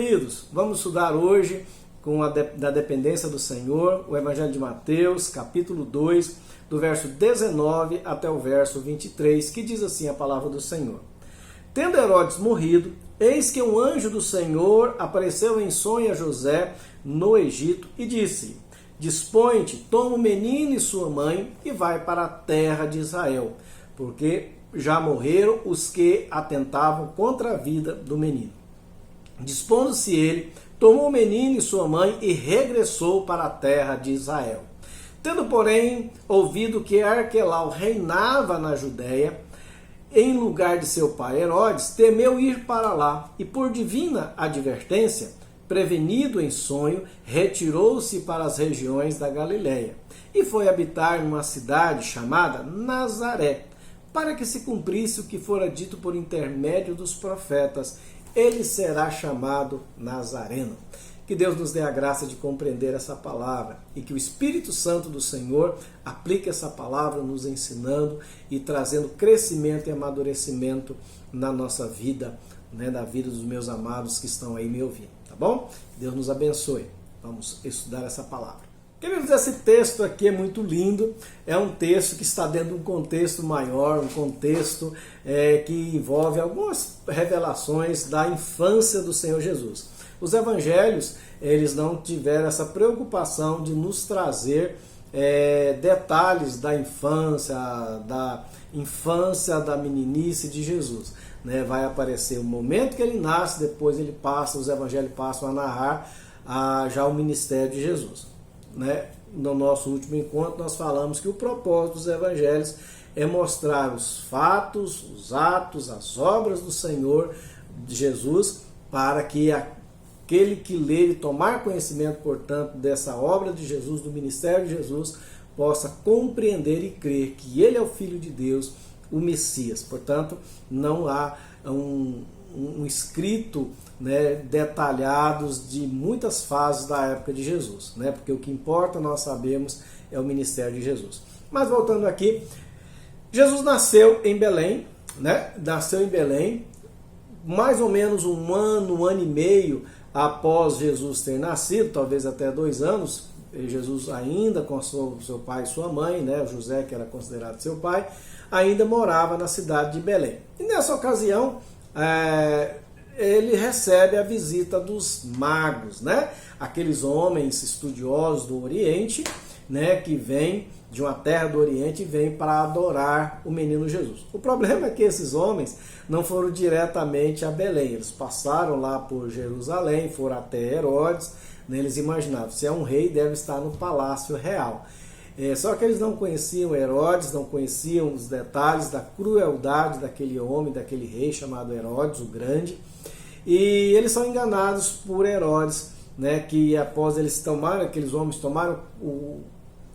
queridos, vamos estudar hoje da dependência do Senhor, o Evangelho de Mateus, capítulo 2, do verso 19 até o verso 23, que diz assim a palavra do Senhor. Tendo Herodes morrido, eis que um anjo do Senhor apareceu em sonho a José no Egito e disse: Dispõe-te, toma o menino e sua mãe e vai para a terra de Israel, porque já morreram os que atentavam contra a vida do menino. Dispondo-se ele, tomou o menino e sua mãe e regressou para a terra de Israel. Tendo, porém, ouvido que Arquelau reinava na Judéia, em lugar de seu pai Herodes, temeu ir para lá e, por divina advertência, prevenido em sonho, retirou-se para as regiões da Galiléia e foi habitar numa cidade chamada Nazaré, para que se cumprisse o que fora dito por intermédio dos profetas: ele será chamado Nazareno. Que Deus nos dê a graça de compreender essa palavra e que o Espírito Santo do Senhor aplique essa palavra nos ensinando e trazendo crescimento e amadurecimento na nossa vida, na vida dos meus amados que estão aí me ouvindo, tá bom? Deus nos abençoe. Vamos estudar essa palavra. Queridos, esse texto aqui é muito lindo, é um texto que está dentro de um contexto maior, um contexto que envolve algumas revelações da infância do Senhor Jesus. Os evangelhos, eles não tiveram essa preocupação de nos trazer detalhes da infância, da meninice de Jesus. Vai aparecer o momento que ele nasce, depois os evangelhos passam a narrar já o ministério de Jesus. No nosso último encontro nós falamos que o propósito dos evangelhos é mostrar os fatos, os atos, as obras do Senhor de Jesus, para que aquele que lê e tomar conhecimento, portanto, dessa obra de Jesus, do ministério de Jesus, possa compreender e crer que ele é o Filho de Deus, o Messias. Portanto, não há um escrito detalhados de muitas fases da época de Jesus, porque o que importa, nós sabemos, é o ministério de Jesus. Mas voltando aqui, Jesus nasceu em Belém, nasceu em Belém, mais ou menos um ano e meio após Jesus ter nascido, talvez até 2 anos, Jesus ainda com seu pai e sua mãe, José, que era considerado seu pai, ainda morava na cidade de Belém. E nessa ocasião, ele recebe a visita dos magos, aqueles homens estudiosos do Oriente, que vêm de uma terra do Oriente e vêm para adorar o menino Jesus. O problema é que esses homens não foram diretamente a Belém, eles passaram lá por Jerusalém, foram até Herodes, eles imaginavam, se é um rei, deve estar no palácio real. Só que eles não conheciam Herodes, não conheciam os detalhes da crueldade daquele homem, daquele rei chamado Herodes, o Grande, e eles são enganados por Herodes, que após aqueles homens tomaram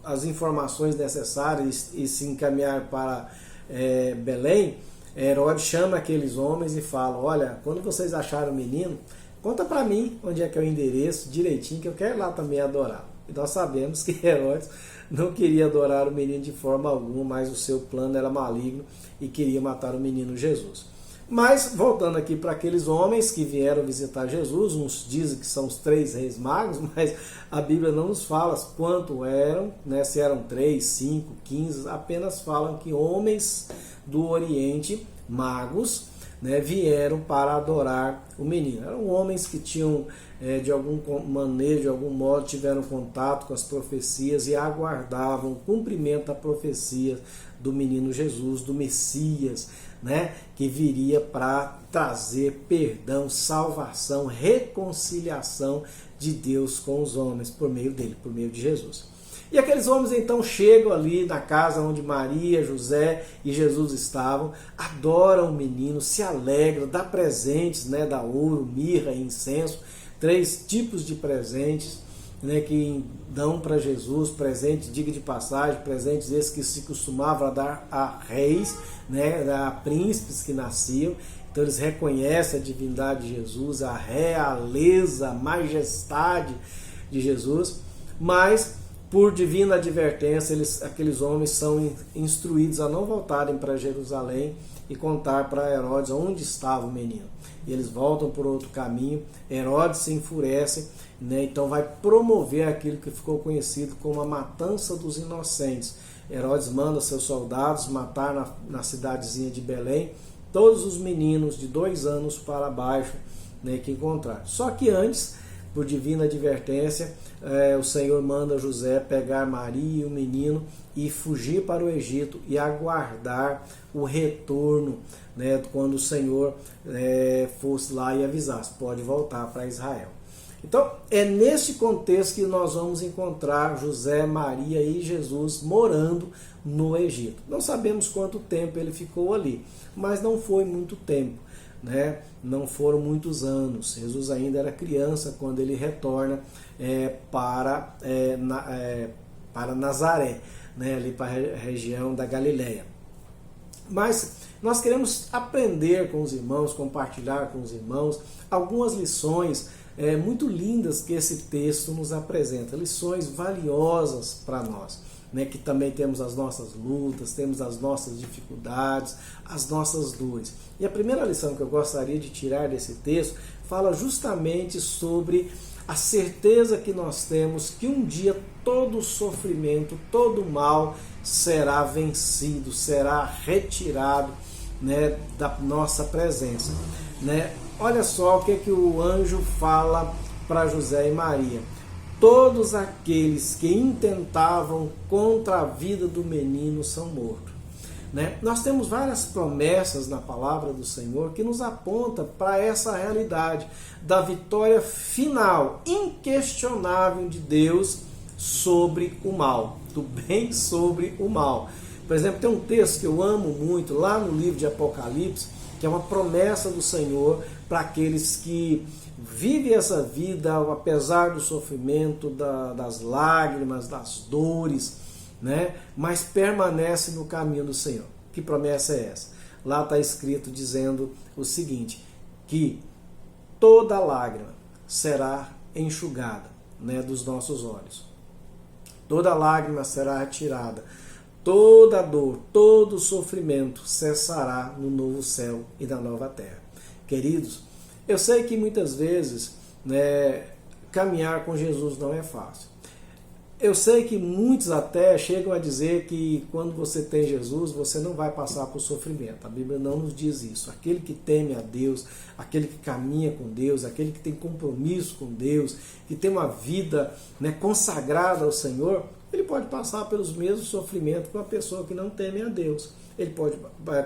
as informações necessárias e se encaminhar para Belém, Herodes chama aqueles homens e fala: olha, quando vocês acharem o menino, conta para mim onde é que é o endereço direitinho, que eu quero ir lá também adorar. E nós sabemos que Herodes não queria adorar o menino de forma alguma, mas o seu plano era maligno e queria matar o menino Jesus. Mas, voltando aqui para aqueles homens que vieram visitar Jesus, uns dizem que são os 3 reis magos, mas a Bíblia não nos fala quanto eram, se eram 3, 5, 15, apenas falam que homens do Oriente, magos, vieram para adorar o menino. Eram homens que tinham, de alguma maneira, de algum modo, tiveram contato com as profecias e aguardavam o cumprimento da profecia do menino Jesus, do Messias, que viria para trazer perdão, salvação, reconciliação de Deus com os homens por meio dele, por meio de Jesus. E aqueles homens então chegam ali na casa onde Maria, José e Jesus estavam, adoram o menino, se alegram, dá presentes, dá ouro, mirra e incenso, 3 tipos de presentes, que dão para Jesus, presentes, diga de passagem, presentes esses que se costumavam dar a reis, a príncipes que nasciam. Então eles reconhecem a divindade de Jesus, a realeza, a majestade de Jesus, mas Por divina advertência, aqueles homens são instruídos a não voltarem para Jerusalém e contar para Herodes onde estava o menino. E eles voltam por outro caminho, Herodes se enfurece, né? Então vai promover aquilo que ficou conhecido como a matança dos inocentes. Herodes manda seus soldados matar na cidadezinha de Belém todos os meninos de 2 anos para baixo, né, que encontrar. Só que antes, por divina advertência, o Senhor manda José pegar Maria e o menino e fugir para o Egito e aguardar o retorno, né, quando o Senhor fosse lá e avisasse, pode voltar para Israel. Então, é nesse contexto que nós vamos encontrar José, Maria e Jesus morando no Egito. Não sabemos quanto tempo ele ficou ali, mas não foi muito tempo, né? Não foram muitos anos. Jesus ainda era criança quando ele retorna para Nazaré, né? Ali para a região da Galileia. Mas nós queremos aprender com os irmãos, compartilhar com os irmãos algumas lições muito lindas que esse texto nos apresenta, lições valiosas para nós, né? Que também temos as nossas lutas, temos as nossas dificuldades, as nossas dores. E a primeira lição que eu gostaria de tirar desse texto fala justamente sobre a certeza que nós temos que um dia todo sofrimento, todo mal será vencido, será retirado, né, da nossa presença, né? Olha só o que o anjo fala para José e Maria. Todos aqueles que intentavam contra a vida do menino são mortos. Né? Nós temos várias promessas na palavra do Senhor que nos aponta para essa realidade da vitória final, inquestionável de Deus sobre o mal, do bem sobre o mal. Por exemplo, tem um texto que eu amo muito lá no livro de Apocalipse, que é uma promessa do Senhor para aqueles que vivem essa vida apesar do sofrimento, das lágrimas, das dores, né? Mas permanece no caminho do Senhor. Que promessa é essa? Lá está escrito dizendo o seguinte, que toda lágrima será enxugada, né, dos nossos olhos. Toda lágrima será retirada. Toda dor, todo sofrimento cessará no novo céu e na nova terra. Queridos, eu sei que muitas vezes, né, caminhar com Jesus não é fácil. Eu sei que muitos até chegam a dizer que quando você tem Jesus, você não vai passar por sofrimento. A Bíblia não nos diz isso. Aquele que teme a Deus, aquele que caminha com Deus, aquele que tem compromisso com Deus, que tem uma vida, né, consagrada ao Senhor, ele pode passar pelos mesmos sofrimentos que uma pessoa que não teme a Deus. Ele pode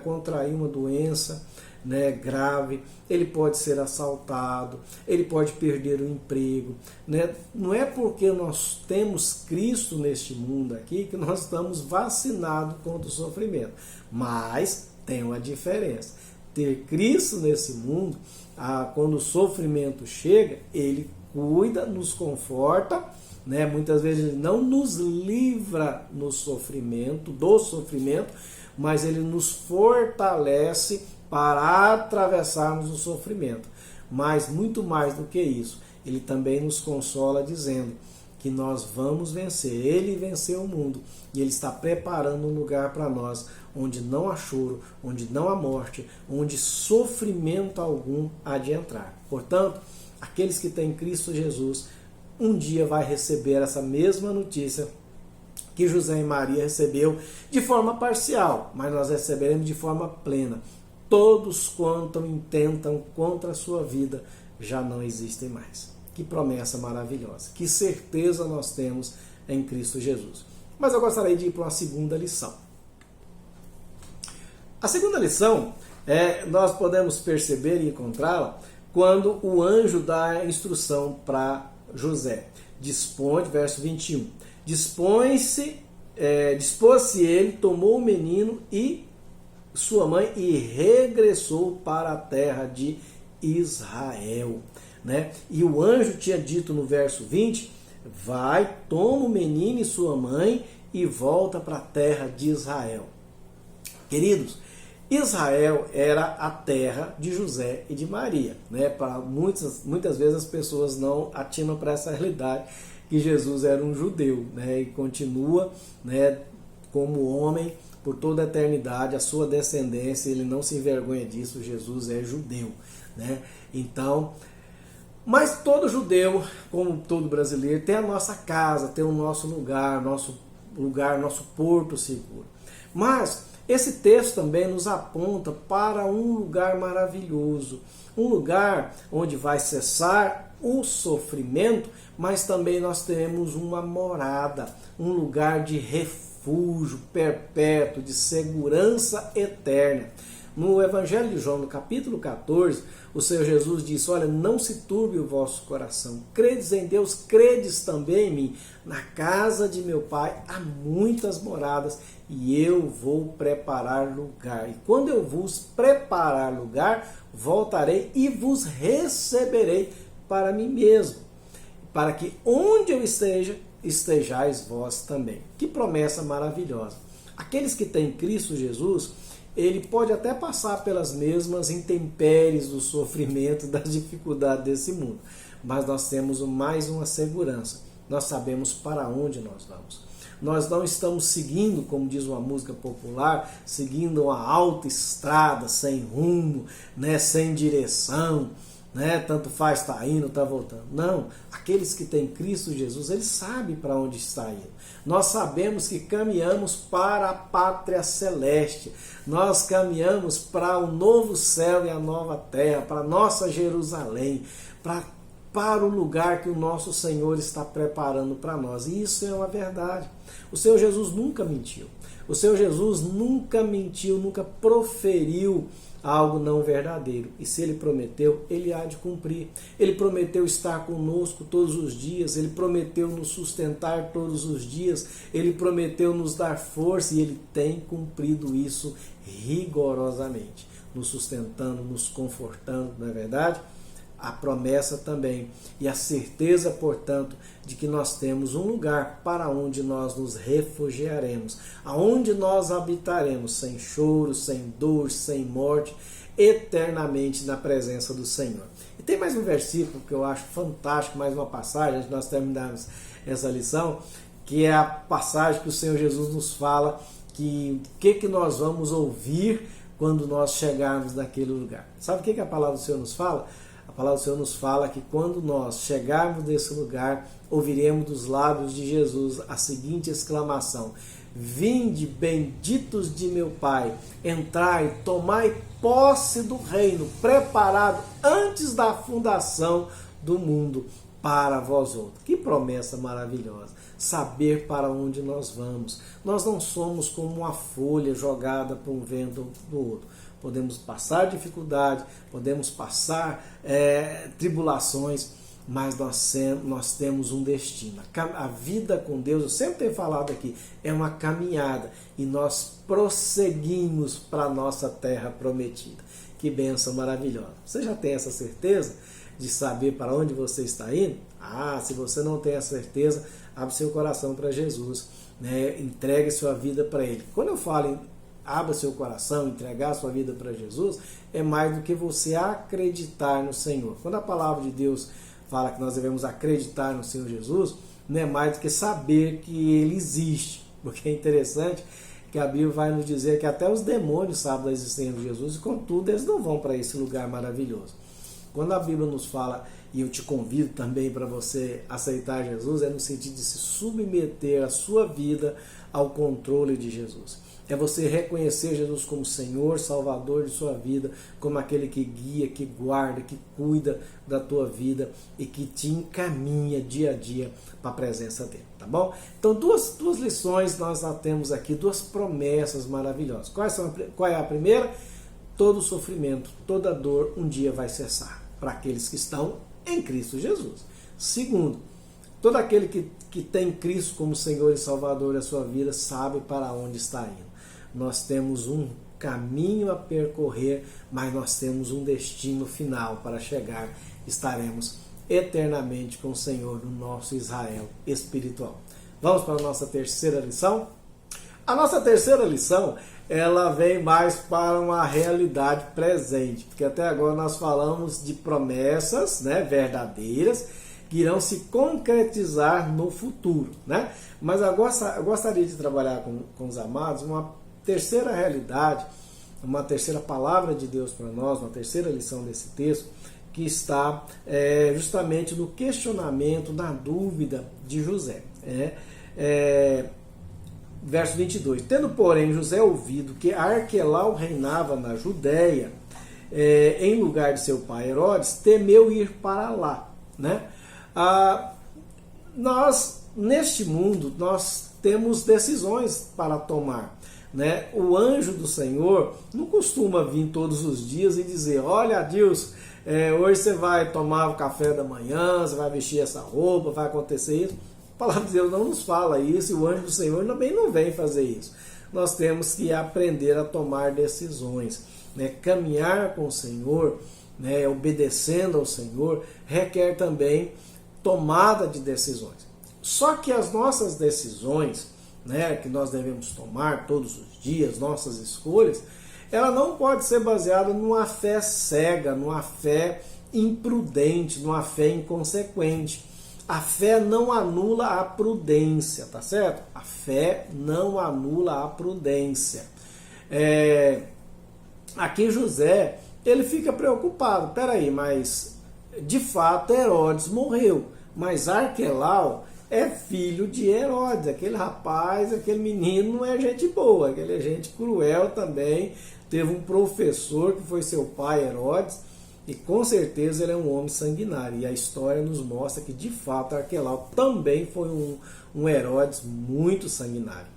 contrair uma doença, né, grave, ele pode ser assaltado, ele pode perder o emprego, né? Não é porque nós temos Cristo neste mundo aqui que nós estamos vacinados contra o sofrimento, mas tem uma diferença. Ter Cristo nesse mundo, quando o sofrimento chega, ele cuida, nos conforta, né? Muitas vezes ele não nos livra do sofrimento, mas ele nos fortalece para atravessarmos o sofrimento. Mas muito mais do que isso, ele também nos consola dizendo que nós vamos vencer. Ele venceu o mundo e ele está preparando um lugar para nós onde não há choro, onde não há morte, onde sofrimento algum há de entrar. Portanto, aqueles que têm Cristo Jesus um dia vai receber essa mesma notícia que José e Maria recebeu de forma parcial, mas nós receberemos de forma plena. Todos quanto intentam contra a sua vida já não existem mais. Que promessa maravilhosa, que certeza nós temos em Cristo Jesus. Mas eu gostaria de ir para uma segunda lição. A segunda lição, nós podemos perceber e encontrá-la quando o anjo dá a instrução para José. Dispõe, verso 21. Dispôs-se ele, tomou o menino e sua mãe e regressou para a terra de Israel, né? E o anjo tinha dito no verso 20, vai, toma o menino e sua mãe e volta para a terra de Israel. Queridos, Israel era a terra de José e de Maria, né? Para muitas vezes as pessoas não atinam para essa realidade que Jesus era um judeu, né? E continua, né, como homem por toda a eternidade, a sua descendência, ele não se envergonha disso, Jesus é judeu, né? Então, mas todo judeu, como todo brasileiro, tem a nossa casa, tem o nosso lugar, nosso porto seguro. Mas esse texto também nos aponta para um lugar maravilhoso, um lugar onde vai cessar o sofrimento, mas também nós teremos uma morada, um lugar de refúgio perpétuo, de segurança eterna. No Evangelho de João, no capítulo 14, o Senhor Jesus disse: olha, não se turbe o vosso coração, credes em Deus, credes também em mim. Na casa de meu Pai há muitas moradas e eu vou preparar lugar. E quando eu vos preparar lugar, voltarei e vos receberei para mim mesmo, para que onde eu esteja, estejais vós também. Que promessa maravilhosa! Aqueles que têm Cristo Jesus, ele pode até passar pelas mesmas intempéries do sofrimento, das dificuldades desse mundo, mas nós temos mais uma segurança. Nós sabemos para onde nós vamos. Nós não estamos seguindo, como diz uma música popular, seguindo uma alta estrada, sem rumo, né, sem direção, né, tanto faz, está indo, está voltando. Não, aqueles que têm Cristo Jesus, eles sabem para onde está indo. Nós sabemos que caminhamos para a pátria celeste, nós caminhamos para o novo céu e a nova terra, para a nossa Jerusalém, para o lugar que o nosso Senhor está preparando para nós. E isso é uma verdade. O Senhor Jesus nunca mentiu. O Senhor Jesus nunca mentiu, nunca proferiu algo não verdadeiro. E se Ele prometeu, Ele há de cumprir. Ele prometeu estar conosco todos os dias. Ele prometeu nos sustentar todos os dias. Ele prometeu nos dar força e Ele tem cumprido isso rigorosamente. Nos sustentando, nos confortando, não é verdade? A promessa também e a certeza, portanto, de que nós temos um lugar para onde nós nos refugiaremos, aonde nós habitaremos sem choro, sem dor, sem morte, eternamente na presença do Senhor. E tem mais um versículo que eu acho fantástico, mais uma passagem, antes de nós terminarmos essa lição, que é a passagem que o Senhor Jesus nos fala que o que nós vamos ouvir quando nós chegarmos naquele lugar. Sabe o que a palavra do Senhor nos fala? A palavra do Senhor nos fala que quando nós chegarmos nesse lugar, ouviremos dos lábios de Jesus a seguinte exclamação: vinde, benditos de meu Pai, entrai, tomai posse do reino, preparado antes da fundação do mundo para vós outros. Que promessa maravilhosa! Saber para onde nós vamos. Nós não somos como uma folha jogada para um vento do outro. Podemos passar dificuldade, podemos passar tribulações, mas nós temos um destino. A vida com Deus, eu sempre tenho falado aqui, é uma caminhada e nós prosseguimos para a nossa terra prometida. Que bênção maravilhosa! Você já tem essa certeza de saber para onde você está indo? Se você não tem a certeza, abre seu coração para Jesus, né? Entregue sua vida para Ele. Quando eu falo em abra seu coração, entregar sua vida para Jesus, é mais do que você acreditar no Senhor. Quando a palavra de Deus fala que nós devemos acreditar no Senhor Jesus, não é mais do que saber que Ele existe. Porque é interessante que a Bíblia vai nos dizer que até os demônios sabem da existência de Jesus e, contudo, eles não vão para esse lugar maravilhoso. Quando a Bíblia nos fala, e eu te convido também para você aceitar Jesus, é no sentido de se submeter a sua vida ao controle de Jesus. É você reconhecer Jesus como Senhor, Salvador de sua vida, como aquele que guia, que guarda, que cuida da tua vida e que te encaminha dia a dia para a presença dele, tá bom? Então, duas lições nós já temos aqui, duas promessas maravilhosas. Qual é a primeira? Todo sofrimento, toda dor um dia vai cessar para aqueles que estão em Cristo Jesus. Segundo, todo aquele que tem Cristo como Senhor e Salvador da sua vida sabe para onde está indo. Nós temos um caminho a percorrer, mas nós temos um destino final para chegar. Estaremos eternamente com o Senhor no nosso Israel espiritual. Vamos para a nossa terceira lição? A nossa terceira lição, ela vem mais para uma realidade presente, porque até agora nós falamos de promessas, né, verdadeiras, que irão se concretizar no futuro, né? Mas eu gostaria de trabalhar com os amados uma terceira realidade, uma terceira palavra de Deus para nós, uma terceira lição desse texto, que está justamente no questionamento, na dúvida de José. Verso 22. Tendo, porém, José ouvido que Arquelau reinava na Judéia, em lugar de seu pai Herodes, temeu ir para lá, né? Nós, neste mundo, nós temos decisões para tomar, né? O anjo do Senhor não costuma vir todos os dias e dizer: olha, Adilson, hoje você vai tomar o café da manhã, você vai vestir essa roupa, vai acontecer isso. A palavra de Deus não nos fala isso, e o anjo do Senhor também não vem fazer isso. Nós temos que aprender a tomar decisões, né? Caminhar com o Senhor, né? Obedecendo ao Senhor, requer também tomada de decisões. Só que as nossas decisões, né, que nós devemos tomar todos os dias, nossas escolhas, ela não pode ser baseada numa fé cega, numa fé imprudente, numa fé inconsequente. A fé não anula a prudência, tá certo? A fé não anula a prudência. Aqui José, ele fica preocupado. Peraí, mas de fato Herodes morreu, mas Arquelau é filho de Herodes. Aquele rapaz, aquele menino não é gente boa, aquele é gente cruel também. Teve um professor que foi seu pai, Herodes, e com certeza ele é um homem sanguinário. E a história nos mostra que de fato Arquelau também foi um Herodes muito sanguinário.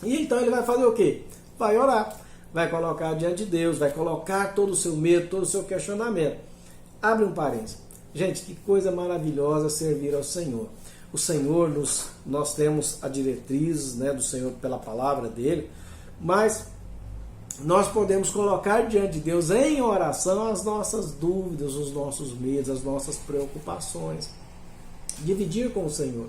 E então ele vai fazer o quê? Vai orar, vai colocar diante de Deus, vai colocar todo o seu medo, todo o seu questionamento. Abre um parênteses. Gente, que coisa maravilhosa servir ao Senhor. O Senhor, nós temos a diretriz, né, do Senhor pela palavra dele, mas nós podemos colocar diante de Deus em oração as nossas dúvidas, os nossos medos, as nossas preocupações. Dividir com o Senhor.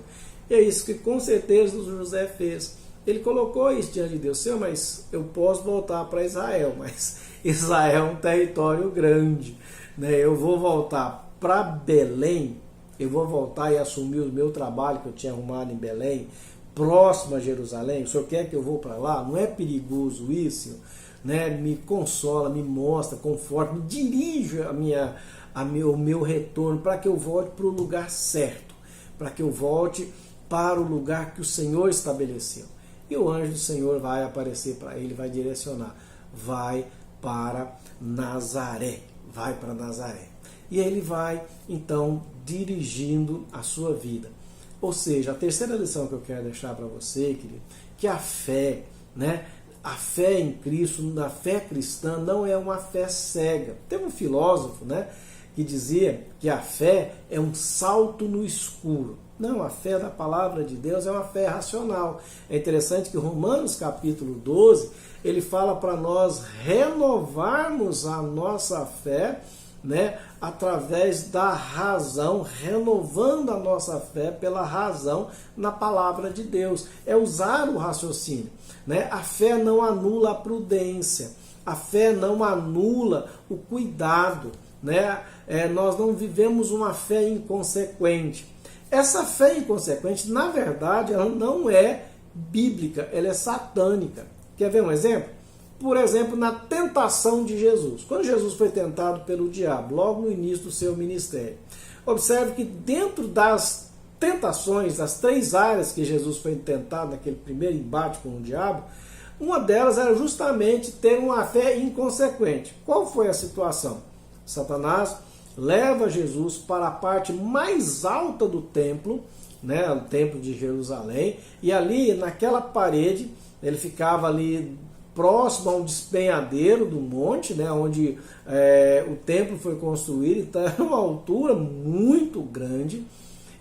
E é isso que com certeza o José fez. Ele colocou isso diante de Deus. Senhor, mas eu posso voltar para Israel, mas Israel é um território grande, né? Eu vou voltar para Belém, eu vou voltar e assumir o meu trabalho que eu tinha arrumado em Belém, próximo a Jerusalém. O Senhor quer que eu vou para lá? Não é perigoso isso? Né? Me consola, me mostra, conforta, me dirige o meu retorno para que eu volte para o lugar certo, para que eu volte para o lugar que o Senhor estabeleceu. E o anjo do Senhor vai aparecer para ele, vai direcionar, vai para Nazaré, vai para Nazaré. E ele vai, então, dirigindo a sua vida. Ou seja, a terceira lição que eu quero deixar para você, querido, que a fé, né? A fé em Cristo, a fé cristã, não é uma fé cega. Tem um filósofo, né, que dizia que a fé é um salto no escuro. Não, a fé da palavra de Deus é uma fé racional. É interessante que Romanos capítulo 12, ele fala para nós renovarmos a nossa fé, né, através da razão, renovando a nossa fé pela razão na palavra de Deus. É usar o raciocínio, né? A fé não anula a prudência, a fé não anula o cuidado, né? Nós não vivemos uma fé inconsequente. Essa fé inconsequente, na verdade, ela não é bíblica, ela é satânica. Quer ver um exemplo? Por exemplo, na tentação de Jesus. Quando Jesus foi tentado pelo diabo, logo no início do seu ministério. Observe que dentro das tentações, das 3 áreas que Jesus foi tentado naquele primeiro embate com o diabo, uma delas era justamente ter uma fé inconsequente. Qual foi a situação? Satanás leva Jesus para a parte mais alta do templo, né, o templo de Jerusalém, e ali naquela parede, ele ficava ali próximo a um despenhadeiro do monte, né, onde o templo foi construído, então era uma altura muito grande,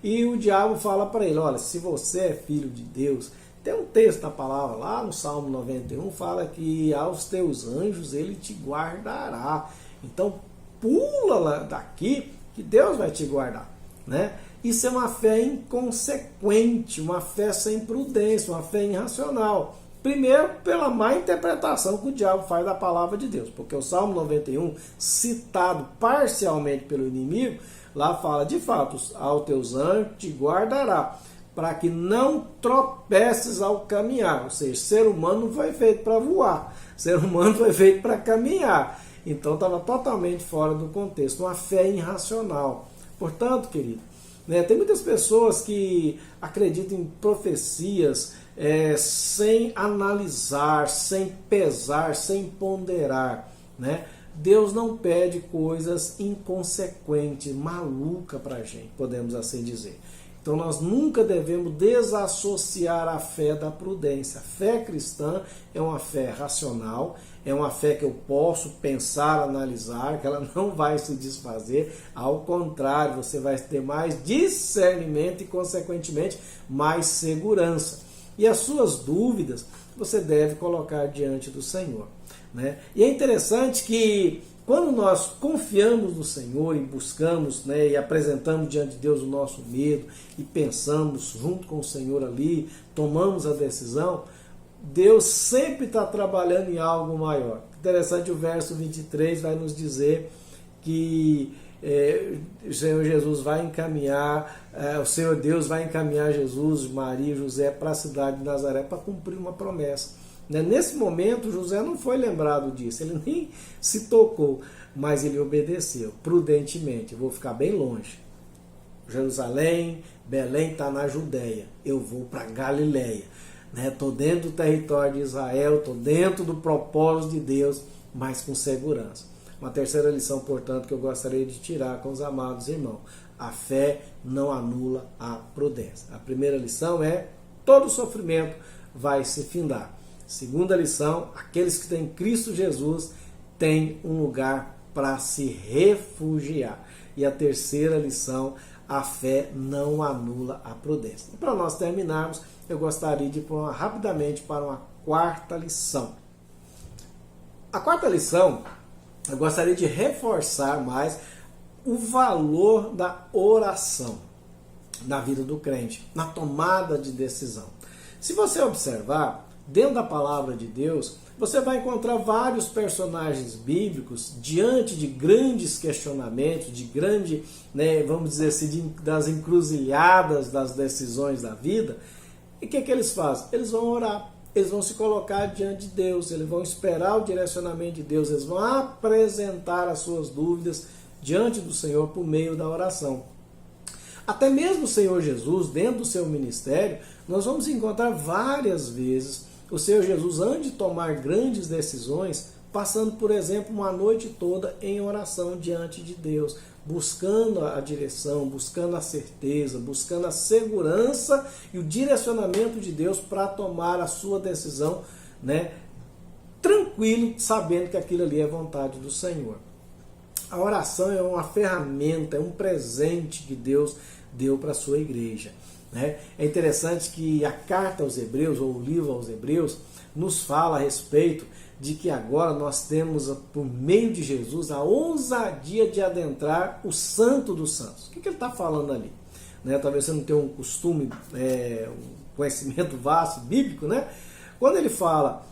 e o diabo fala para ele: olha, se você é filho de Deus, tem um texto da palavra lá no Salmo 91, fala que aos teus anjos ele te guardará, então pula lá daqui que Deus vai te guardar, né? Isso é uma fé inconsequente, uma fé sem prudência, uma fé irracional. Primeiro, pela má interpretação que o diabo faz da palavra de Deus, porque o Salmo 91, citado parcialmente pelo inimigo, lá fala, de fato, aos teus anjos te guardará, para que não tropeces ao caminhar. Ou seja, ser humano não foi feito para voar, ser humano foi feito para caminhar. Então estava totalmente fora do contexto, uma fé irracional. Portanto, querido, tem muitas pessoas que acreditam em profecias sem analisar, sem pesar, sem ponderar, né? Deus não pede coisas inconsequentes, malucas para a gente, podemos assim dizer. Então nós nunca devemos desassociar a fé da prudência. A fé cristã é uma fé racional, é uma fé que eu posso pensar, analisar, que ela não vai se desfazer. Ao contrário, você vai ter mais discernimento e, consequentemente, mais segurança. E as suas dúvidas você deve colocar diante do Senhor, né? E é interessante que quando nós confiamos no Senhor e buscamos, e apresentamos diante de Deus o nosso medo e pensamos junto com o Senhor ali, tomamos a decisão, Deus sempre está trabalhando em algo maior. Interessante, o verso 23 vai nos dizer que o Senhor Jesus vai encaminhar, o Senhor Deus vai encaminhar Jesus, Maria e José para a cidade de Nazaré para cumprir uma promessa. Nesse momento, José não foi lembrado disso, ele nem se tocou, mas ele obedeceu prudentemente. Eu vou ficar bem longe. Jerusalém, Belém está na Judéia, eu vou para Galiléia. Estou dentro do território de Israel, estou dentro do propósito de Deus, mas com segurança. Uma terceira lição, portanto, que eu gostaria de tirar com os amados irmãos: a fé não anula a prudência. A primeira lição é: todo sofrimento vai se findar. Segunda lição: aqueles que têm Cristo Jesus têm um lugar para se refugiar. E a terceira lição: a fé não anula a prudência. E para nós terminarmos, eu gostaria de ir rapidamente para uma quarta lição. A quarta lição, eu gostaria de reforçar mais o valor da oração na vida do crente, na tomada de decisão. Se você observar, dentro da palavra de Deus, você vai encontrar vários personagens bíblicos diante de grandes questionamentos, de grande, vamos dizer assim, das encruzilhadas das decisões da vida. E o que eles fazem? Eles vão orar. Eles vão se colocar diante de Deus, eles vão esperar o direcionamento de Deus, eles vão apresentar as suas dúvidas diante do Senhor por meio da oração. Até mesmo o Senhor Jesus, dentro do seu ministério, nós vamos encontrar várias vezes o Senhor Jesus, antes de tomar grandes decisões, passando, por exemplo, uma noite toda em oração diante de Deus, buscando a direção, buscando a certeza, buscando a segurança e o direcionamento de Deus para tomar a sua decisão, tranquilo, sabendo que aquilo ali é vontade do Senhor. A oração é uma ferramenta, é um presente que Deus deu para a sua igreja. É interessante que a carta aos Hebreus, ou o livro aos Hebreus, nos fala a respeito de que agora nós temos, por meio de Jesus, a ousadia de adentrar o Santo dos Santos. O que ele está falando ali? Talvez você não tenha um costume, um conhecimento vasto bíblico, Quando ele fala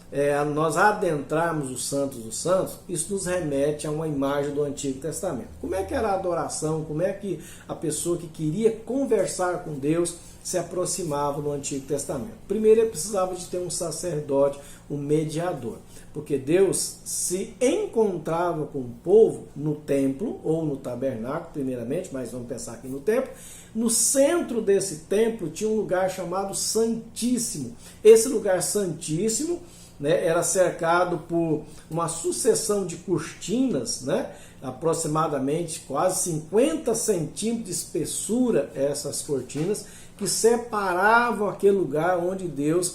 nós adentrarmos o Santo dos Santos, isso nos remete a uma imagem do Antigo Testamento. Como é que era a adoração? Como é que a pessoa que queria conversar com Deus se aproximava no Antigo Testamento? Primeiro, ele precisava de ter um sacerdote, um mediador, porque Deus se encontrava com o povo no templo ou no tabernáculo, primeiramente, mas vamos pensar aqui no templo. No centro desse templo tinha um lugar chamado Santíssimo. Esse lugar Santíssimo era cercado por uma sucessão de cortinas, aproximadamente quase 50 centímetros de espessura, essas cortinas, que separavam aquele lugar onde Deus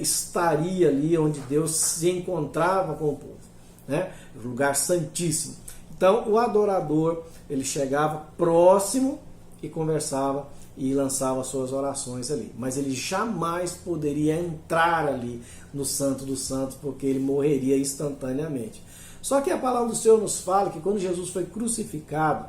estaria ali, onde Deus se encontrava com o povo, lugar santíssimo. Então o adorador, ele chegava próximo e conversava e lançava suas orações ali, mas ele jamais poderia entrar ali no Santo dos Santos, porque ele morreria instantaneamente. Só que a palavra do Senhor nos fala que quando Jesus foi crucificado,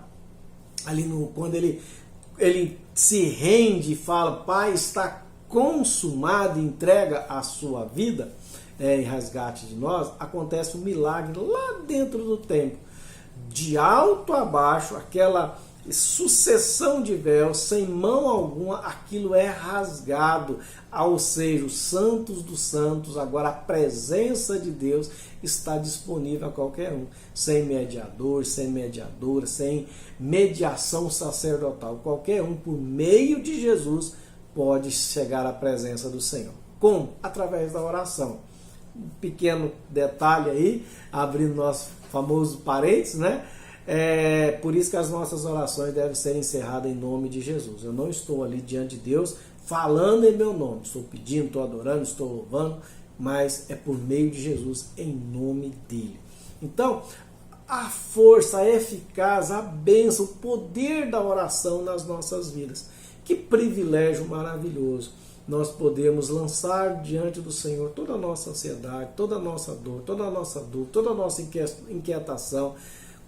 quando ele se rende e fala: Pai, está consumada e entrega a sua vida em resgate de nós, acontece um milagre lá dentro do templo. De alto a baixo, aquela sucessão de véus, sem mão alguma, aquilo é rasgado, ou seja, os santos dos santos, agora a presença de Deus está disponível a qualquer um, sem mediador, sem mediadora, sem mediação sacerdotal. Qualquer um, por meio de Jesus, pode chegar à presença do Senhor. Como? Através da oração. Um pequeno detalhe aí, abrindo nosso famoso parênteses, né? Por isso que as nossas orações devem ser encerradas em nome de Jesus. Eu não estou ali diante de Deus falando em meu nome. Estou pedindo, estou adorando, estou louvando, mas é por meio de Jesus, em nome dele. Então, a força, a eficácia, a bênção, o poder da oração nas nossas vidas. Que privilégio maravilhoso nós podemos lançar diante do Senhor toda a nossa ansiedade, toda a nossa dor, toda a nossa dúvida, toda a nossa inquietação,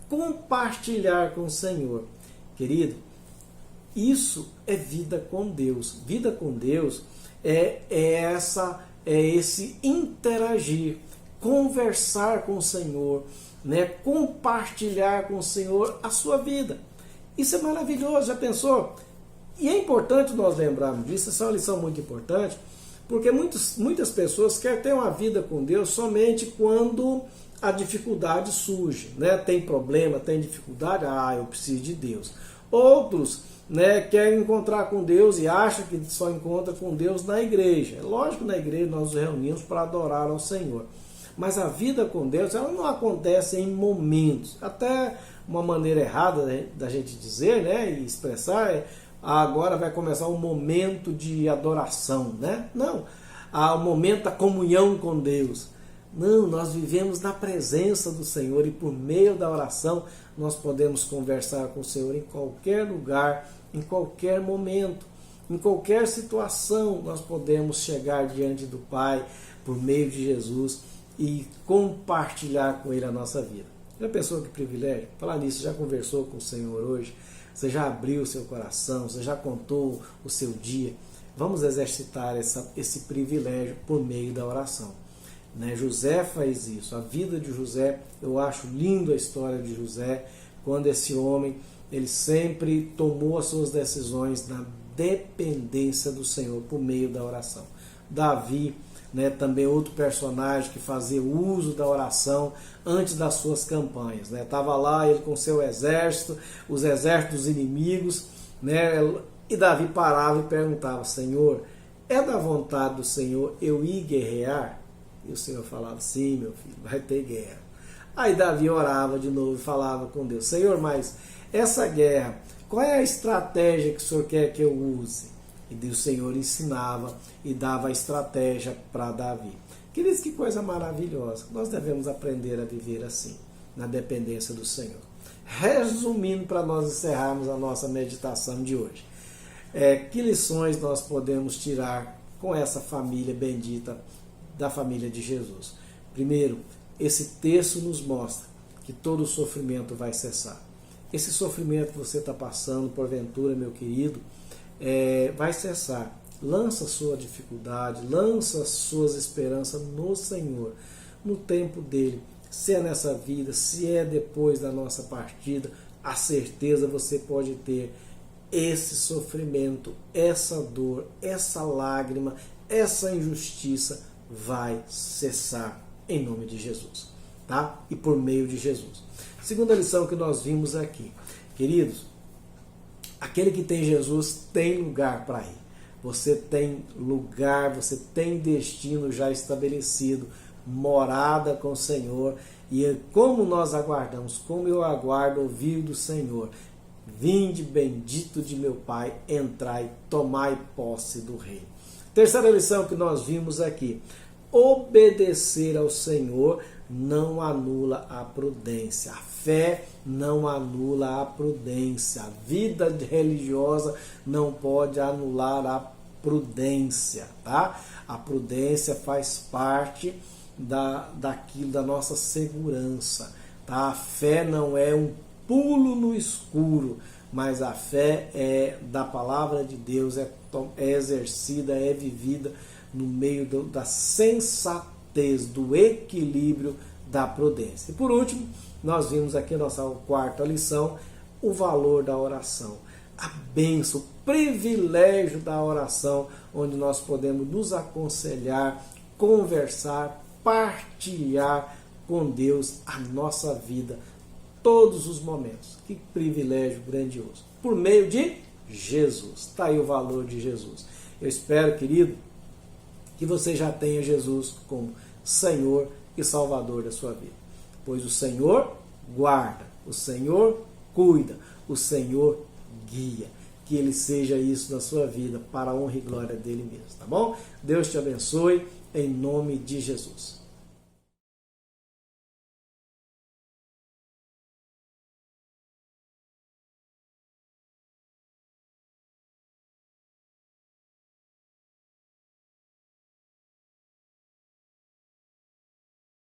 compartilhar com o Senhor. Querido, isso é vida com Deus. Vida com Deus é esse interagir, conversar com o Senhor, né? Compartilhar com o Senhor a sua vida. Isso é maravilhoso, já pensou? E é importante nós lembrarmos disso, essa é uma lição muito importante, porque muitas pessoas querem ter uma vida com Deus somente quando a dificuldade surge, né? Tem problema, tem dificuldade, eu preciso de Deus. Outros, né, querem encontrar com Deus e acham que só encontra com Deus na igreja. É lógico que na igreja nós nos reunimos para adorar ao Senhor. Mas a vida com Deus, ela não acontece em momentos. Até uma maneira errada, né, da gente dizer, né, e expressar agora vai começar um momento de adoração, né? Não, o momento da comunhão com Deus. Não, nós vivemos na presença do Senhor e por meio da oração nós podemos conversar com o Senhor em qualquer lugar, em qualquer momento, em qualquer situação. Nós podemos chegar diante do Pai por meio de Jesus e compartilhar com Ele a nossa vida. Já pensou que privilégio? Falar nisso, já conversou com o Senhor hoje? Você já abriu o seu coração? Você já contou o seu dia? Vamos exercitar esse privilégio por meio da oração. Né? José faz isso. A vida de José, eu acho lindo a história de José, quando esse homem, ele sempre tomou as suas decisões na dependência do Senhor por meio da oração. Davi, né, também outro personagem que fazia uso da oração antes das suas campanhas. Estava lá ele com seu exército, os exércitos inimigos, né, e Davi parava e perguntava: Senhor, é da vontade do Senhor eu ir guerrear? E o Senhor falava: sim, meu filho, vai ter guerra. Aí Davi orava de novo e falava com Deus: Senhor, mas essa guerra, qual é a estratégia que o Senhor quer que eu use? E o Senhor ensinava e dava a estratégia para Davi. Queridos, que coisa maravilhosa. Nós devemos aprender a viver assim, na dependência do Senhor. Resumindo, para nós encerrarmos a nossa meditação de hoje. Que lições nós podemos tirar com essa família bendita da família de Jesus? Primeiro, esse texto nos mostra que todo sofrimento vai cessar. Esse sofrimento que você está passando, porventura, meu querido, vai cessar. Lança sua dificuldade, lança suas esperanças no Senhor, no tempo dele. Se é nessa vida, se é depois da nossa partida, a certeza você pode ter: esse sofrimento, essa dor, essa lágrima, essa injustiça vai cessar em nome de Jesus, tá? E por meio de Jesus. Segunda lição que nós vimos aqui, queridos, aquele que tem Jesus tem lugar para ir. Você tem lugar, você tem destino já estabelecido, morada com o Senhor. E como nós aguardamos, como eu aguardo ouvir do Senhor: vinde bendito de meu Pai, entrai, tomai posse do Rei. Terceira lição que nós vimos aqui: obedecer ao Senhor não anula a prudência. A fé não anula a prudência. A vida religiosa não pode anular a prudência, tá? A prudência faz parte da nossa segurança, tá? A fé não é um pulo no escuro, mas a fé é da palavra de Deus, é exercida, é vivida no meio da sensatez, do equilíbrio, da prudência. E por último, nós vimos aqui na nossa quarta lição o valor da oração, a bênção, o privilégio da oração, onde nós podemos nos aconselhar, conversar, partilhar com Deus a nossa vida, todos os momentos. Que privilégio grandioso. Por meio de Jesus. Está aí o valor de Jesus. Eu espero, querido, que você já tenha Jesus como Senhor e Salvador da sua vida. Pois o Senhor guarda, o Senhor cuida, o Senhor guia. Que Ele seja isso na sua vida, para a honra e glória dele mesmo, tá bom? Deus te abençoe, em nome de Jesus.